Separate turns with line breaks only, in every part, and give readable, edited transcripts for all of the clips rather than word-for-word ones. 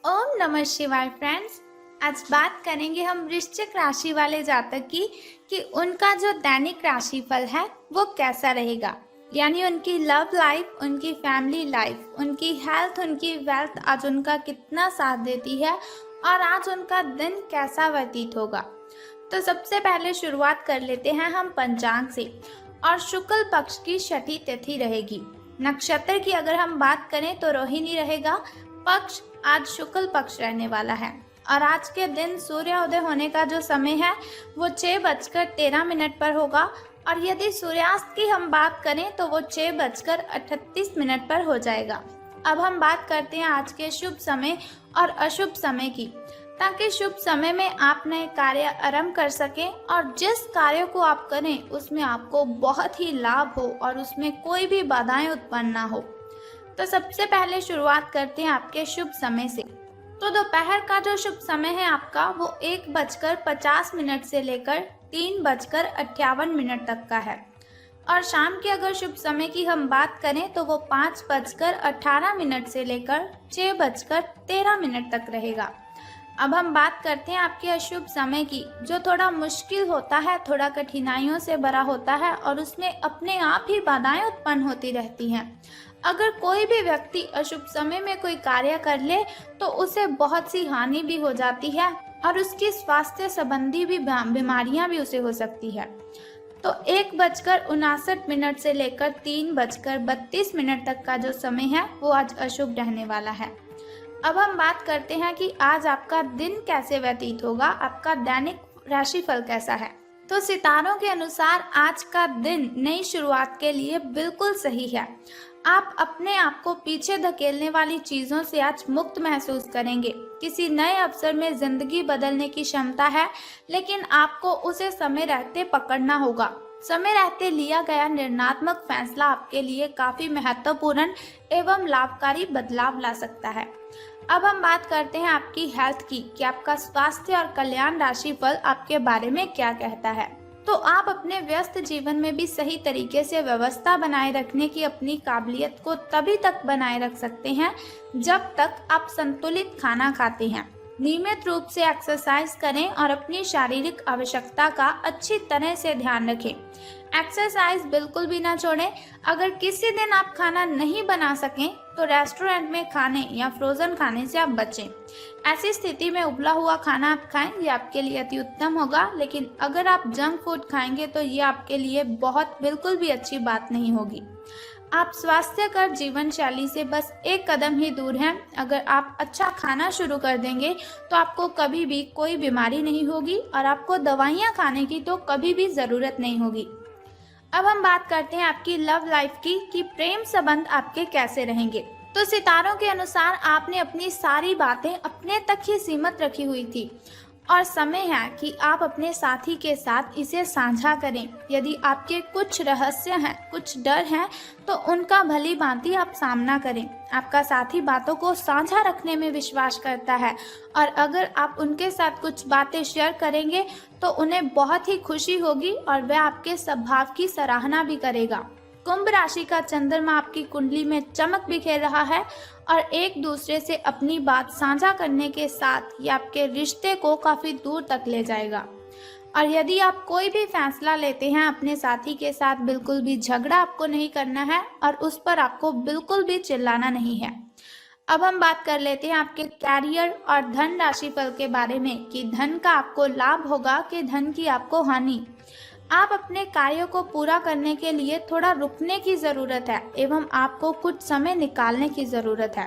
ओम नमः शिवाय फ्रेंड्स। आज बात करेंगे हम वृश्चिक राशि वाले जातक की कि उनका जो दैनिक राशिफल है वो कैसा रहेगा। यानी उनकी लव लाइफ, उनकी फैमिली लाइफ, उनकी हेल्थ, उनकी वेल्थ आज उनका कितना साथ देती है और आज उनका दिन कैसा व्यतीत होगा। तो सबसे पहले शुरुआत कर लेते हैं हम पंचांग से। और शुक्ल पक्ष की छठी तिथि रहेगी। नक्षत्र की अगर हम बात करें तो रोहिणी रहेगा। पक्ष आज शुक्ल पक्ष रहने वाला है और आज के दिन सूर्योदय होने का जो समय है वो 6:13 पर होगा और यदि सूर्यास्त की हम बात करें तो वो 6:38 पर हो जाएगा। अब हम बात करते हैं आज के शुभ समय और अशुभ समय की, ताकि शुभ समय में आप नए कार्य आरंभ कर सकें और जिस कार्य को आप करें उसमें आपको बहुत ही लाभ हो और उसमें कोई भी बाधाएं उत्पन्न ना हो। तो सबसे पहले शुरुआत करते हैं आपके शुभ समय से। तो दोपहर का जो शुभ समय है आपका वो 1:50 से लेकर 3:58 तक का है और शाम के अगर शुभ समय की हम बात करें तो वो 5:18 से लेकर 6:13 तक रहेगा। अब हम बात करते हैं आपके अशुभ समय की, जो थोड़ा मुश्किल होता है, थोड़ा कठिनाइयों से भरा होता है और उसमें अपने आप ही बाधाएं उत्पन्न होती रहती हैं। अगर कोई भी व्यक्ति अशुभ समय में कोई कार्य कर ले तो उसे बहुत सी हानि भी हो जाती है और उसकी स्वास्थ्य संबंधी भी बीमारियां भी उसे हो सकती है। तो 1:59 से लेकर 3:32 तक का जो समय है वो आज अशुभ रहने वाला है। अब हम बात करते हैं कि आज आपका दिन कैसे व्यतीत होगा, आपका दैनिक राशिफल कैसा है। तो सितारों के अनुसार आज का दिन नई शुरुआत के लिए बिल्कुल सही है। आप अपने आप को पीछे धकेलने वाली चीजों से आज मुक्त महसूस करेंगे। किसी नए अवसर में जिंदगी बदलने की क्षमता है, लेकिन आपको उसे समय रहते पकड़ना होगा। समय रहते लिया गया निर्णयात्मक फैसला आपके लिए काफी महत्वपूर्ण एवं लाभकारी बदलाव ला सकता है। अब हम बात करते हैं आपकी हेल्थ की कि आपका स्वास्थ्य और कल्याण राशिफल आपके बारे में क्या कहता है। तो आप अपने व्यस्त जीवन में भी सही तरीके से व्यवस्था बनाए रखने की अपनी काबिलियत को तभी तक बनाए रख सकते हैं जब तक आप संतुलित खाना खाते हैं। नियमित रूप से एक्सरसाइज करें और अपनी शारीरिक आवश्यकता का अच्छी तरह से ध्यान रखें। एक्सरसाइज बिल्कुल भी ना छोड़ें। अगर किसी दिन आप खाना नहीं बना सकें तो रेस्टोरेंट में खाने या फ्रोजन खाने से आप बचें। ऐसी स्थिति में उबला हुआ खाना आप खाएं, ये आपके लिए अति उत्तम होगा। लेकिन अगर आप जंक फूड खाएंगे तो ये आपके लिए बिल्कुल भी अच्छी बात नहीं होगी। आप स्वास्थ्यकर जीवन शैली से बस एक कदम ही दूर हैं। अगर आप अच्छा खाना शुरू कर देंगे तो आपको कभी भी कोई बीमारी नहीं होगी और आपको दवाइयाँ खाने की तो कभी भी ज़रूरत नहीं होगी। अब हम बात करते हैं आपकी लव लाइफ की कि प्रेम संबंध आपके कैसे रहेंगे। तो सितारों के अनुसार आपने अपनी सारी बातें अपने तक ही सीमित रखी हुई थी और समय है कि आप अपने साथी के साथ इसे साझा करें। यदि आपके कुछ रहस्य हैं, कुछ डर हैं, तो उनका भली भांति आप सामना करें। आपका साथी बातों को साझा रखने में विश्वास करता है और अगर आप उनके साथ कुछ बातें शेयर करेंगे तो उन्हें बहुत ही खुशी होगी और वह आपके स्वभाव की सराहना भी करेगा। कुंभ राशि का चंद्रमा आपकी कुंडली में चमक बिखेर रहा है और एक दूसरे से अपनी बात साझा करने के साथ ये आपके रिश्ते को काफी दूर तक ले जाएगा। और यदि आप कोई भी फैसला लेते हैं अपने साथी के साथ बिल्कुल भी झगड़ा आपको नहीं करना है और उस पर आपको बिल्कुल भी चिल्लाना नहीं है। अब हम बात कर लेते हैं आपके कैरियर और धन राशिफल के बारे में कि धन का आपको लाभ होगा कि धन की आपको हानि। आप अपने कार्यों को पूरा करने के लिए थोड़ा रुकने की ज़रूरत है एवं आपको कुछ समय निकालने की ज़रूरत है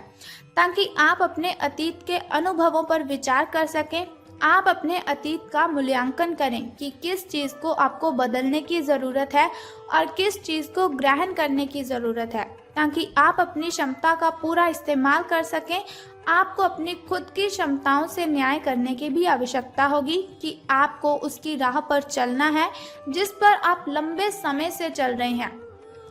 ताकि आप अपने अतीत के अनुभवों पर विचार कर सकें। आप अपने अतीत का मूल्यांकन करें कि किस चीज़ को आपको बदलने की ज़रूरत है और किस चीज़ को ग्रहण करने की ज़रूरत है ताकि आप अपनी क्षमता का पूरा इस्तेमाल कर सकें। आपको अपनी खुद की क्षमताओं से न्याय करने की भी आवश्यकता होगी कि आपको उसकी राह पर चलना है जिस पर आप लंबे समय से चल रहे हैं।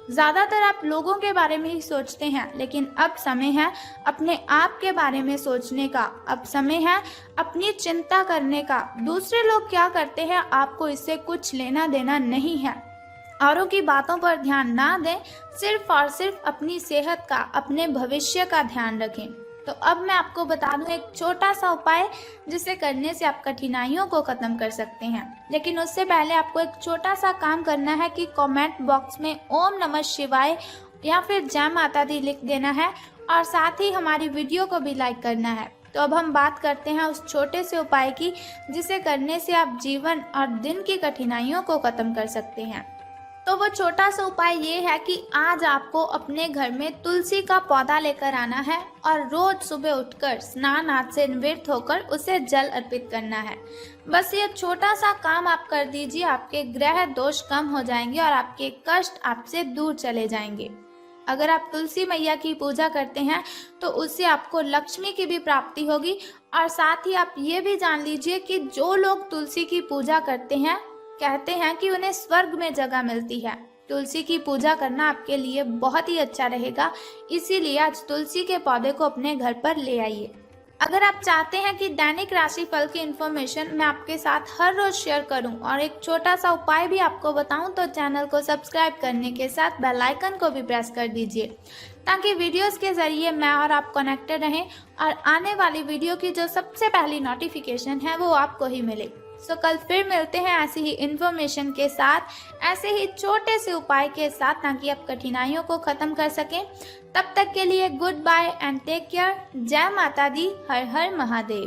ज़्यादातर आप लोगों के बारे में ही सोचते हैं, लेकिन अब समय है अपने आप के बारे में सोचने का। अब समय है अपनी चिंता करने का। दूसरे लोग क्या करते हैं आपको इससे कुछ लेना देना नहीं है। औरों की बातों पर ध्यान ना दें, सिर्फ और सिर्फ अपनी सेहत का, अपने भविष्य का ध्यान रखें। तो अब मैं आपको बता दूं एक छोटा सा उपाय जिसे करने से आप कठिनाइयों को ख़त्म कर सकते हैं। लेकिन उससे पहले आपको एक छोटा सा काम करना है कि कमेंट बॉक्स में ओम नमः शिवाय या फिर जय माता दी लिख देना है और साथ ही हमारी वीडियो को भी लाइक करना है। तो अब हम बात करते हैं उस छोटे से उपाय की जिसे करने से आप जीवन और दिन की कठिनाइयों को ख़त्म कर सकते हैं। तो वो छोटा सा उपाय ये है कि आज आपको अपने घर में तुलसी का पौधा लेकर आना है और रोज सुबह उठकर स्नान आदि से निवृत्त होकर उसे जल अर्पित करना है। बस ये छोटा सा काम आप कर दीजिए, आपके ग्रह दोष कम हो जाएंगे और आपके कष्ट आपसे दूर चले जाएंगे। अगर आप तुलसी मैया की पूजा करते हैं तो उससे आपको लक्ष्मी की भी प्राप्ति होगी और साथ ही आप ये भी जान लीजिए कि जो लोग तुलसी की पूजा करते हैं कहते हैं कि उन्हें स्वर्ग में जगह मिलती है। तुलसी की पूजा करना आपके लिए बहुत ही अच्छा रहेगा, इसीलिए आज तुलसी के पौधे को अपने घर पर ले आइए। अगर आप चाहते हैं कि दैनिक राशिफल की इन्फॉर्मेशन मैं आपके साथ हर रोज शेयर करूं और एक छोटा सा उपाय भी आपको बताऊं तो चैनल को सब्सक्राइब करने के साथ बेल आइकन को भी प्रेस कर दीजिए ताकि वीडियोस के जरिए मैं और आप कनेक्टेड रहें और आने वाली वीडियो की जो सबसे पहली नोटिफिकेशन है वो आपको ही मिले। सो कल फिर मिलते हैं ऐसी ही इन्फॉर्मेशन के साथ, ऐसे ही छोटे से उपाय के साथ ताकि आप कठिनाइयों को ख़त्म कर सकें। तब तक के लिए good bye and take care. जय माता दी, हर हर महादेव।